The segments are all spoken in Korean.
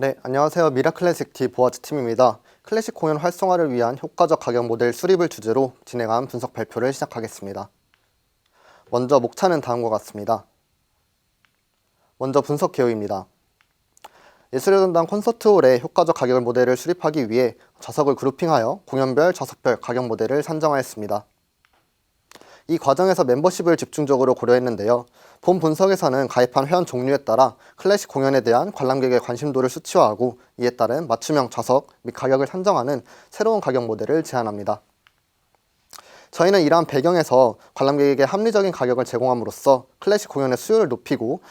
네, 안녕하세요. 미라클래식 보아즈 팀입니다. 클래식 공연 활성화를 위한 효과적 가격 모델 수립을 주제로 진행한 분석 발표를 시작하겠습니다. 먼저 목차는 다음과 같습니다. 먼저 분석 개요입니다. 예술의 전당 콘서트홀의 효과적 가격 모델을 수립하기 위해 좌석을 그룹핑하여 공연별, 좌석별 가격 모델을 산정하였습니다. 이 과정에서 멤버십을 집중적으로 고려했는데요. 본 분석에서는 가입한 회원 종류에 따라 클래식 공연에 대한 관람객의 관심도를 수치화하고 이에 따른 맞춤형 좌석 및 가격을 산정하는 새로운 가격 모델을 제안합니다. 저희는 이러한 배경에서 관람객에게 합리적인 가격을 제공함으로써 클래식 공연의 수요를 높이고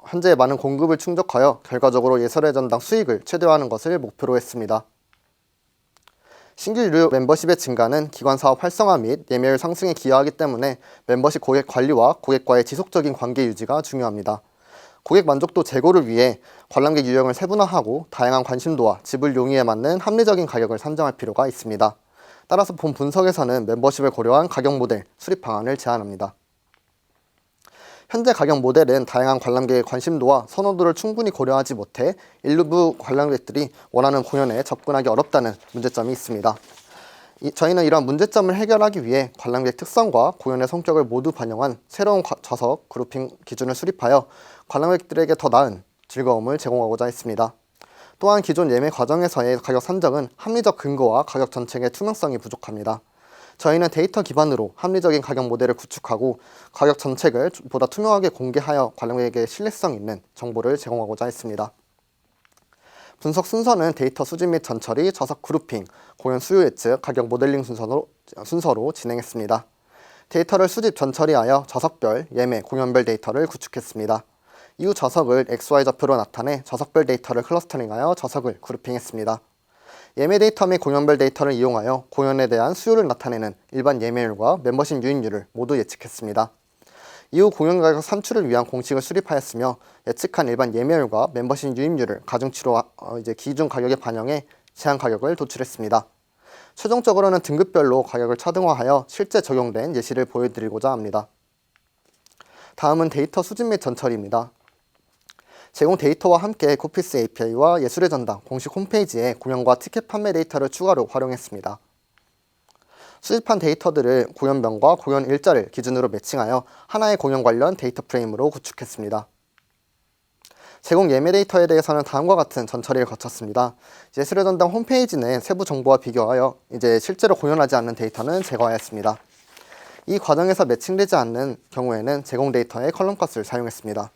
현재의 많은 공급을 충족하여 결과적으로 예술의 전당 수익을 최대화하는 것을 목표로 했습니다. 신규 유료 멤버십의 증가는 기관 사업 활성화 및 예매율 상승에 기여하기 때문에 멤버십 고객 관리와 고객과의 지속적인 관계 유지가 중요합니다. 고객 만족도 제고를 위해 관람객 유형을 세분화하고 다양한 관심도와 지불 용의에 맞는 합리적인 가격을 산정할 필요가 있습니다. 따라서 본 분석에서는 멤버십을 고려한 가격 모델 수립 방안을 제안합니다. 현재 가격 모델은 다양한 관람객의 관심도와 선호도를 충분히 고려하지 못해 일부 관람객들이 원하는 공연에 접근하기 어렵다는 문제점이 있습니다. 저희는 이런 문제점을 해결하기 위해 관람객 특성과 공연의 성격을 모두 반영한 새로운 좌석 그룹핑 기준을 수립하여 관람객들에게 더 나은 즐거움을 제공하고자 했습니다. 또한 기존 예매 과정에서의 가격 산정은 합리적 근거와 가격 정책의 투명성이 부족합니다. 저희는 데이터 기반으로 합리적인 가격 모델을 구축하고 가격 정책을 보다 투명하게 공개하여 관람객에게 신뢰성 있는 정보를 제공하고자 했습니다. 분석 순서는 데이터 수집 및 전처리, 좌석 그룹핑, 공연 수요 예측, 가격 모델링 순서로 진행했습니다. 데이터를 수집 전처리하여 좌석별, 예매, 공연별 데이터를 구축했습니다. 이후 좌석을 XY 좌표로 나타내 좌석별 데이터를 클러스터링하여 좌석을 그룹핑했습니다. 예매 데이터 및 공연별 데이터를 이용하여 공연에 대한 수요를 나타내는 일반 예매율과 멤버십 유입률을 모두 예측했습니다. 이후 공연 가격 산출을 위한 공식을 수립하였으며 예측한 일반 예매율과 멤버십 유입률을 가중치로 기준 가격에 반영해 제한 가격을 도출했습니다. 최종적으로는 등급별로 가격을 차등화하여 실제 적용된 예시를 보여드리고자 합니다. 다음은 데이터 수집 및 전처리입니다. 제공 데이터와 함께 코피스 API와 예술의 전당 공식 홈페이지에 공연과 티켓 판매 데이터를 추가로 활용했습니다. 수집한 데이터들을 공연명과 공연 일자를 기준으로 매칭하여 하나의 공연 관련 데이터 프레임으로 구축했습니다. 제공 예매 데이터에 대해서는 다음과 같은 전처리를 거쳤습니다. 예술의 전당 홈페이지 내 세부 정보와 비교하여 실제로 공연하지 않는 데이터는 제거하였습니다. 이 과정에서 매칭되지 않는 경우에는 제공 데이터의 컬럼값을 사용했습니다.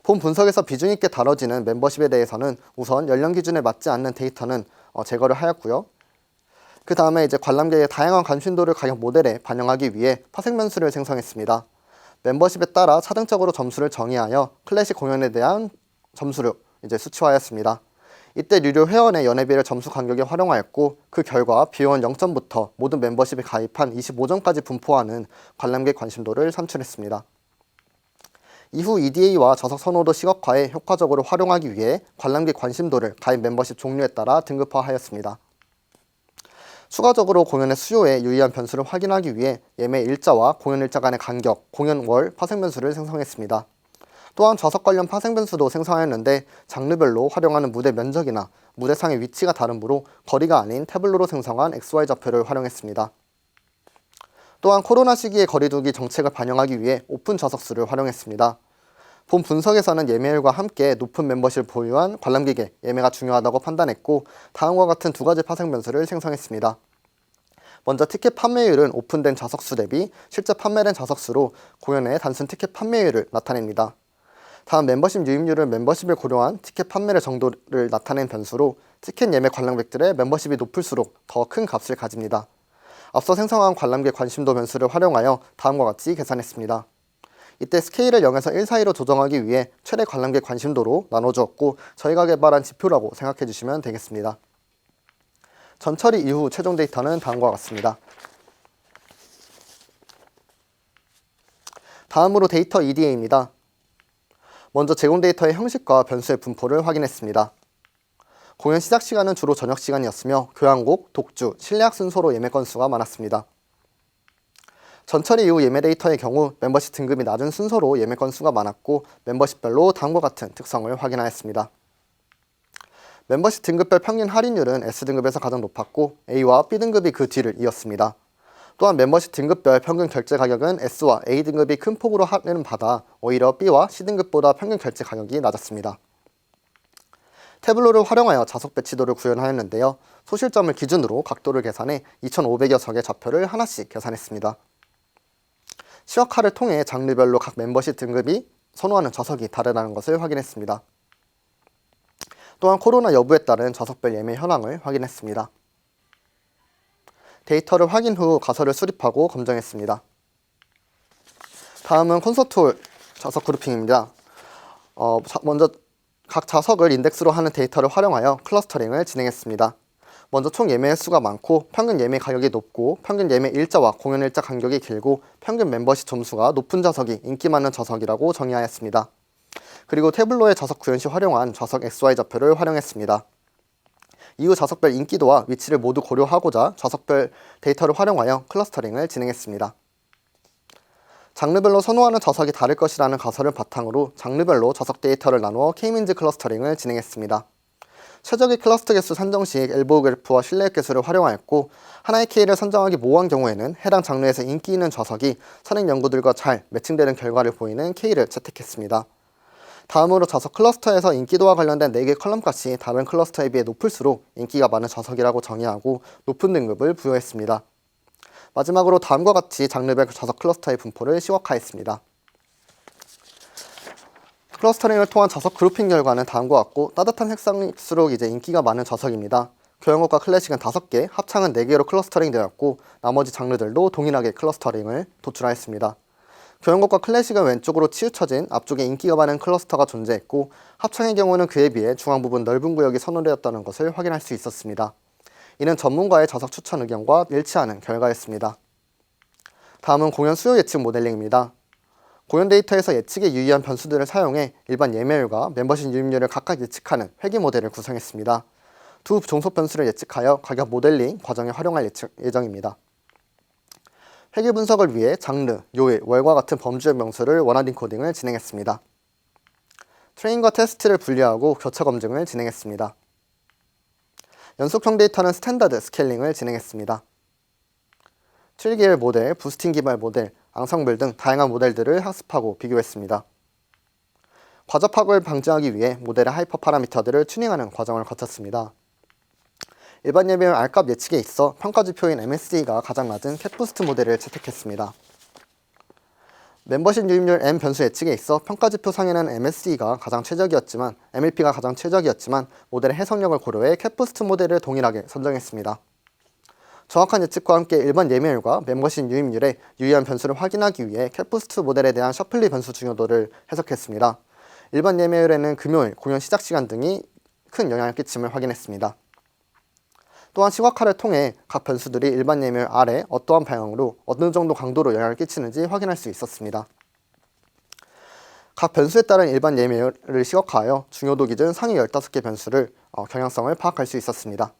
본 분석에서 비중 있게 다뤄지는 멤버십에 대해서는 우선 연령 기준에 맞지 않는 데이터는 제거를 하였고요. 그 다음에 관람객의 다양한 관심도를 가격 모델에 반영하기 위해 파생변수를 생성했습니다. 멤버십에 따라 차등적으로 점수를 정의하여 클래식 공연에 대한 점수를 수치화하였습니다. 이때 유료 회원의 연회비를 점수 간격에 활용하였고 그 결과 비회원 0점부터 모든 멤버십에 가입한 25점까지 분포하는 관람객 관심도를 산출했습니다. 이후 EDA와 좌석 선호도 시각화에 효과적으로 활용하기 위해 관람객 관심도를 가입 멤버십 종류에 따라 등급화하였습니다. 추가적으로 공연의 수요에 유의한 변수를 확인하기 위해 예매 일자와 공연 일자 간의 간격, 공연월 파생변수를 생성했습니다. 또한 좌석 관련 파생변수도 생성하였는데 장르별로 활용하는 무대 면적이나 무대상의 위치가 다르므로 거리가 아닌 태블로로 생성한 XY 좌표를 활용했습니다. 또한 코로나 시기의 거리두기 정책을 반영하기 위해 오픈 좌석수를 활용했습니다. 본 분석에서는 예매율과 함께 높은 멤버십을 보유한 관람객의 예매가 중요하다고 판단했고 다음과 같은 두 가지 파생 변수를 생성했습니다. 먼저 티켓 판매율은 오픈된 좌석수 대비 실제 판매된 좌석수로 공연의 단순 티켓 판매율을 나타냅니다. 다음 멤버십 유입률은 멤버십을 고려한 티켓 판매의 정도를 나타낸 변수로 티켓 예매 관람객들의 멤버십이 높을수록 더 큰 값을 가집니다. 앞서 생성한 관람객 관심도 변수를 활용하여 다음과 같이 계산했습니다. 이때 스케일을 0에서 1 사이로 조정하기 위해 최대 관람객 관심도로 나눠주었고 저희가 개발한 지표라고 생각해 주시면 되겠습니다. 전처리 이후 최종 데이터는 다음과 같습니다. 다음으로 데이터 EDA입니다. 먼저 제공 데이터의 형식과 변수의 분포를 확인했습니다. 공연 시작 시간은 주로 저녁 시간이었으며 교향곡, 독주, 실내악 순서로 예매 건수가 많았습니다. 전처리 이후 예매 데이터의 경우 멤버십 등급이 낮은 순서로 예매 건수가 많았고 멤버십별로 다음과 같은 특성을 확인하였습니다. 멤버십 등급별 평균 할인율은 S등급에서 가장 높았고 A와 B등급이 그 뒤를 이었습니다. 또한 멤버십 등급별 평균 결제 가격은 S와 A등급이 큰 폭으로 할인을 받아 오히려 B와 C등급보다 평균 결제 가격이 낮았습니다. 태블로를 활용하여 좌석 배치도를 구현하였는데요. 소실점을 기준으로 각도를 계산해 2,500여 석의 좌표를 하나씩 계산했습니다. 시각화를 통해 장르별로 각 멤버십 등급이 선호하는 좌석이 다르다는 것을 확인했습니다. 또한 코로나 여부에 따른 좌석별 예매 현황을 확인했습니다. 데이터를 확인 후 가설을 수립하고 검증했습니다. 다음은 콘서트홀 좌석 그룹핑입니다. 먼저 각 좌석을 인덱스로 하는 데이터를 활용하여 클러스터링을 진행했습니다. 먼저 총 예매 횟수가 많고 평균 예매 가격이 높고 평균 예매 일자와 공연 일자 간격이 길고 평균 멤버십 점수가 높은 좌석이 인기 많은 좌석이라고 정의하였습니다. 그리고 태블로의 좌석 구현 시 활용한 좌석 XY 좌표를 활용했습니다. 이후 좌석별 인기도와 위치를 모두 고려하고자 좌석별 데이터를 활용하여 클러스터링을 진행했습니다. 장르별로 선호하는 좌석이 다를 것이라는 가설을 바탕으로 장르별로 좌석 데이터를 나누어 K민즈 클러스터링을 진행했습니다. 최적의 클러스터 개수 선정 시 엘보우 그래프와 실내역 개수를 활용하였고 하나의 K를 선정하기 모호한 경우에는 해당 장르에서 인기 있는 좌석이 선행 연구들과 잘 매칭되는 결과를 보이는 K를 채택했습니다. 다음으로 좌석 클러스터에서 인기도와 관련된 4개 컬럼 값이 다른 클러스터에 비해 높을수록 인기가 많은 좌석이라고 정의하고 높은 등급을 부여했습니다. 마지막으로 다음과 같이 장르별 좌석 클러스터의 분포를 시각화했습니다. 클러스터링을 통한 좌석 그룹핑 결과는 다음과 같고 따뜻한 색상일수록 인기가 많은 좌석입니다. 교향곡과 클래식은 5개, 합창은 4개로 클러스터링 되었고 나머지 장르들도 동일하게 클러스터링을 도출하였습니다. 교향곡과 클래식은 왼쪽으로 치우쳐진 앞쪽에 인기가 많은 클러스터가 존재했고 합창의 경우는 그에 비해 중앙 부분 넓은 구역이 선호되었다는 것을 확인할 수 있었습니다. 이는 전문가의 좌석 추천 의견과 일치하는 결과였습니다. 다음은 공연 수요 예측 모델링입니다. 공연 데이터에서 예측에 유의한 변수들을 사용해 일반 예매율과 멤버십 유입률을 각각 예측하는 회귀 모델을 구성했습니다. 두 종속 변수를 예측하여 가격 모델링 과정에 활용할 예정입니다. 회귀 분석을 위해 장르, 요일, 월과 같은 범주의 명수를 원하는 코딩을 진행했습니다. 트레인과 테스트를 분리하고 교차 검증을 진행했습니다. 연속형 데이터는 스탠다드 스케일링을 진행했습니다. 7계열 모델, 부스팅 기반 모델, 앙상블 등 다양한 모델들을 학습하고 비교했습니다. 과접학을 방지하기 위해 모델의 하이퍼 파라미터들을 튜닝하는 과정을 거쳤습니다. 일반 예매율 R값 예측에 있어 평가지표인 MSE가 가장 낮은 캣부스트 모델을 채택했습니다. 멤버십 유입률 M 변수 예측에 있어 평가지표 상에는 MSE가 가장 최적이었지만 MLP가 가장 최적이었지만 모델의 해석력을 고려해 캣부스트 모델을 동일하게 선정했습니다. 정확한 예측과 함께 일반 예매율과 멤버십 유입률에 유의한 변수를 확인하기 위해 캣부스트 모델에 대한 셔플리 변수 중요도를 해석했습니다. 일반 예매율에는 금요일, 공연 시작 시간 등이 큰 영향을 끼침을 확인했습니다. 또한 시각화를 통해 각 변수들이 일반 예매율 R에 어떠한 방향으로 어느 정도 강도로 영향을 끼치는지 확인할 수 있었습니다. 각 변수에 따른 일반 예매율을 시각화하여 중요도 기준 상위 15개 변수를 경향성을 파악할 수 있었습니다.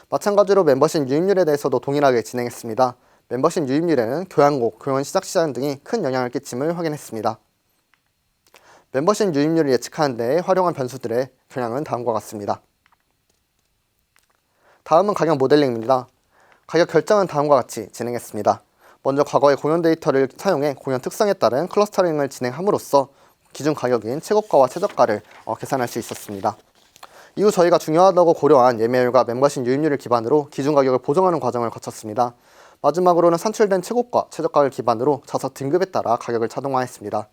마찬가지로 멤버십 유입률에 대해서도 동일하게 진행했습니다. 멤버십 유입률에는 교향곡, 공연 시작 시간 등이 큰 영향을 끼침을 확인했습니다. 멤버십 유입률을 예측하는 데에 활용한 변수들의 경향은 다음과 같습니다. 다음은 가격 모델링입니다. 가격 결정은 다음과 같이 진행했습니다. 먼저 과거의 공연 데이터를 사용해 공연 특성에 따른 클러스터링을 진행함으로써 기준 가격인 최고가와 최저가를 계산할 수 있었습니다. 이후 저희가 중요하다고 고려한 예매율과 멤버십 유입률을 기반으로 기준 가격을 보정하는 과정을 거쳤습니다. 마지막으로는 산출된 최고가, 최저가를 기반으로 좌석 등급에 따라 가격을 차등화했습니다.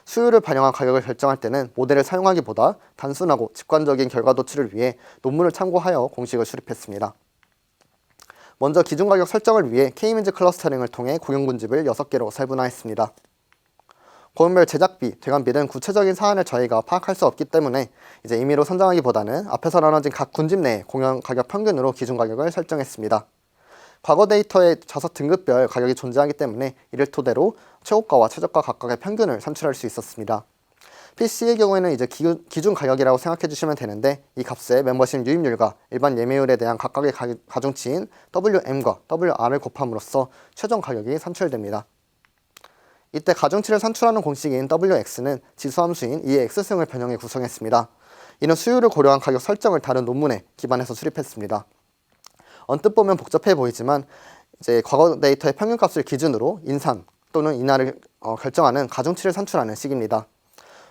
수요를 반영한 가격을 결정할 때는 모델을 사용하기보다 단순하고 직관적인 결과 도출을 위해 논문을 참고하여 공식을 수립했습니다. 먼저 기준 가격 설정을 위해 K민즈 클러스터링을 통해 공연군집을 6개로 세분화했습니다. 공연별 제작비, 대관비 등 구체적인 사안을 저희가 파악할 수 없기 때문에 임의로 선정하기보다는 앞에서 나눠진 각 군집 내에 공연 가격 평균으로 기준 가격을 설정했습니다. 과거 데이터에 좌석 등급별 가격이 존재하기 때문에 이를 토대로 최고가와 최저가 각각의 평균을 산출할 수 있었습니다. PC의 경우에는 기준 가격이라고 생각해 주시면 되는데 이 값에 멤버십 유입률과 일반 예매율에 대한 각각의 가중치인 WM과 WR을 곱함으로써 최종 가격이 산출됩니다. 이때 가중치를 산출하는 공식인 WX는 지수함수인 이의 X승을 변형해 구성했습니다. 이는 수요를 고려한 가격 설정을 다룬 논문에 기반해서 수립했습니다. 언뜻 보면 복잡해 보이지만 이제 과거 데이터의 평균값을 기준으로 인상 또는 인하를 결정하는 가중치를 산출하는 식입니다.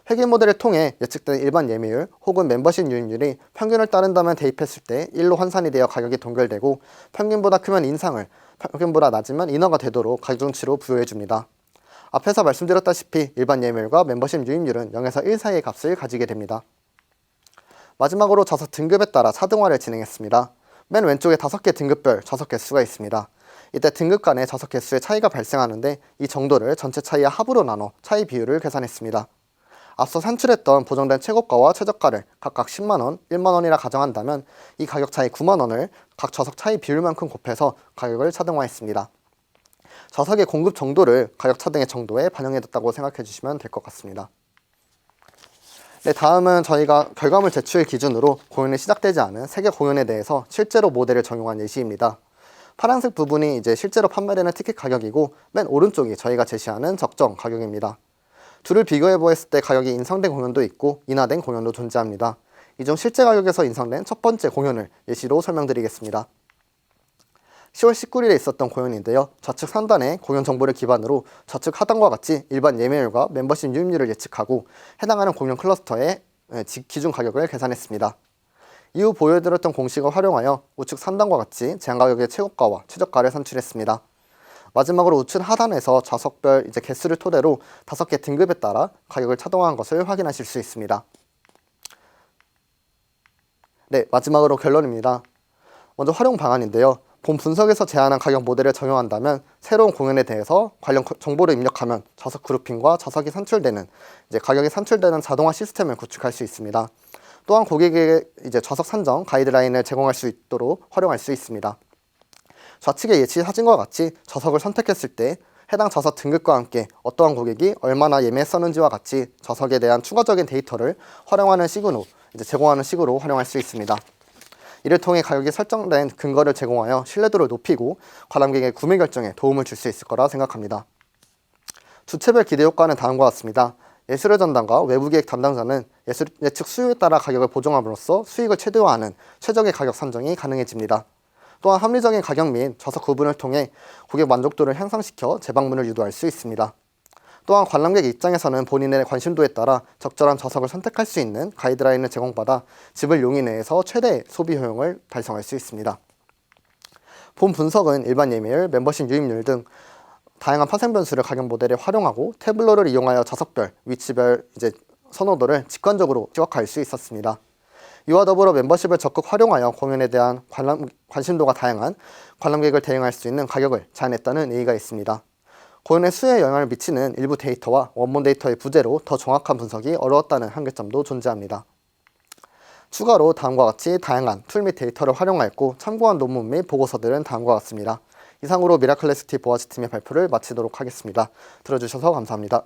회계 모델을 통해 예측된 일반 예매율 혹은 멤버십 유입률이 평균을 따른다면 대입했을 때 1로 환산이 되어 가격이 동결되고 평균보다 크면 인상을, 평균보다 낮으면 인하가 되도록 가중치로 부여해줍니다. 앞에서 말씀드렸다시피 일반 예매율과 멤버십 유입률은 0에서 1 사이의 값을 가지게 됩니다. 마지막으로 좌석 등급에 따라 차등화를 진행했습니다. 맨 왼쪽에 5개 등급별 좌석 개수가 있습니다. 이때 등급 간의 좌석 개수의 차이가 발생하는데 이 정도를 전체 차이와 합으로 나눠 차이 비율을 계산했습니다. 앞서 산출했던 보정된 최고가와 최저가를 각각 10만원, 1만원이라 가정한다면 이 가격 차이 9만원을 각 좌석 차이 비율만큼 곱해서 가격을 차등화했습니다. 좌석의 공급 정도를 가격 차등의 정도에 반영해뒀다고 생각해 주시면 될 것 같습니다. 네, 다음은 저희가 결과물 제출 기준으로 공연이 시작되지 않은 세계 공연에 대해서 실제로 모델을 적용한 예시입니다. 파란색 부분이 이제 실제로 판매되는 티켓 가격이고 맨 오른쪽이 저희가 제시하는 적정 가격입니다. 둘을 비교해 보았을 때 가격이 인상된 공연도 있고 인하된 공연도 존재합니다. 이 중 실제 가격에서 인상된 첫 번째 공연을 예시로 설명드리겠습니다. 10월 19일에 있었던 공연인데요. 좌측 상단의 공연 정보를 기반으로 좌측 하단과 같이 일반 예매율과 멤버십 유입률을 예측하고 해당하는 공연 클러스터의 기준 가격을 계산했습니다. 이후 보여드렸던 공식을 활용하여 우측 상단과 같이 제한가격의 최고가와 최저가를 산출했습니다. 마지막으로 우측 하단에서 좌석별 개수를 토대로 5개 등급에 따라 가격을 차등화한 것을 확인하실 수 있습니다. 네, 마지막으로 결론입니다. 먼저 활용 방안인데요. 본 분석에서 제안한 가격 모델을 적용한다면 새로운 공연에 대해서 관련 정보를 입력하면 좌석 그룹핑과 좌석이 산출되는 가격이 산출되는 자동화 시스템을 구축할 수 있습니다. 또한 고객에게 좌석 산정 가이드라인을 제공할 수 있도록 활용할 수 있습니다. 좌측의 예시 사진과 같이 좌석을 선택했을 때 해당 좌석 등급과 함께 어떠한 고객이 얼마나 예매했었는지와 같이 좌석에 대한 추가적인 데이터를 활용하는 식으로 제공하는 식으로 활용할 수 있습니다. 이를 통해 가격이 설정된 근거를 제공하여 신뢰도를 높이고 관람객의 구매 결정에 도움을 줄 수 있을 거라 생각합니다. 주체별 기대 효과는 다음과 같습니다. 예술의 전담과 외부기획 담당자는 예측 수요에 따라 가격을 보정함으로써 수익을 최대화하는 최적의 가격 산정이 가능해집니다. 또한 합리적인 가격 및 좌석 구분을 통해 고객 만족도를 향상시켜 재방문을 유도할 수 있습니다. 또한 관람객 입장에서는 본인의 관심도에 따라 적절한 좌석을 선택할 수 있는 가이드라인을 제공받아 지불 용의 내에서 최대의 소비 효용을 달성할 수 있습니다. 본 분석은 일반 예매율, 멤버십 유입률 등 다양한 파생 변수를 가격 모델에 활용하고 태블로를 이용하여 좌석별, 위치별 선호도를 직관적으로 지각할 수 있었습니다. 이와 더불어 멤버십을 적극 활용하여 공연에 대한 관심도가 다양한 관람객을 대응할 수 있는 가격을 제안했다는 의의가 있습니다. 공연의 수요에 영향을 미치는 일부 데이터와 원본 데이터의 부재로 더 정확한 분석이 어려웠다는 한계점도 존재합니다. 추가로 다음과 같이 다양한 툴 및 데이터를 활용하였고 참고한 논문 및 보고서들은 다음과 같습니다. 이상으로 미라클래스티 보아지팀의 발표를 마치도록 하겠습니다. 들어주셔서 감사합니다.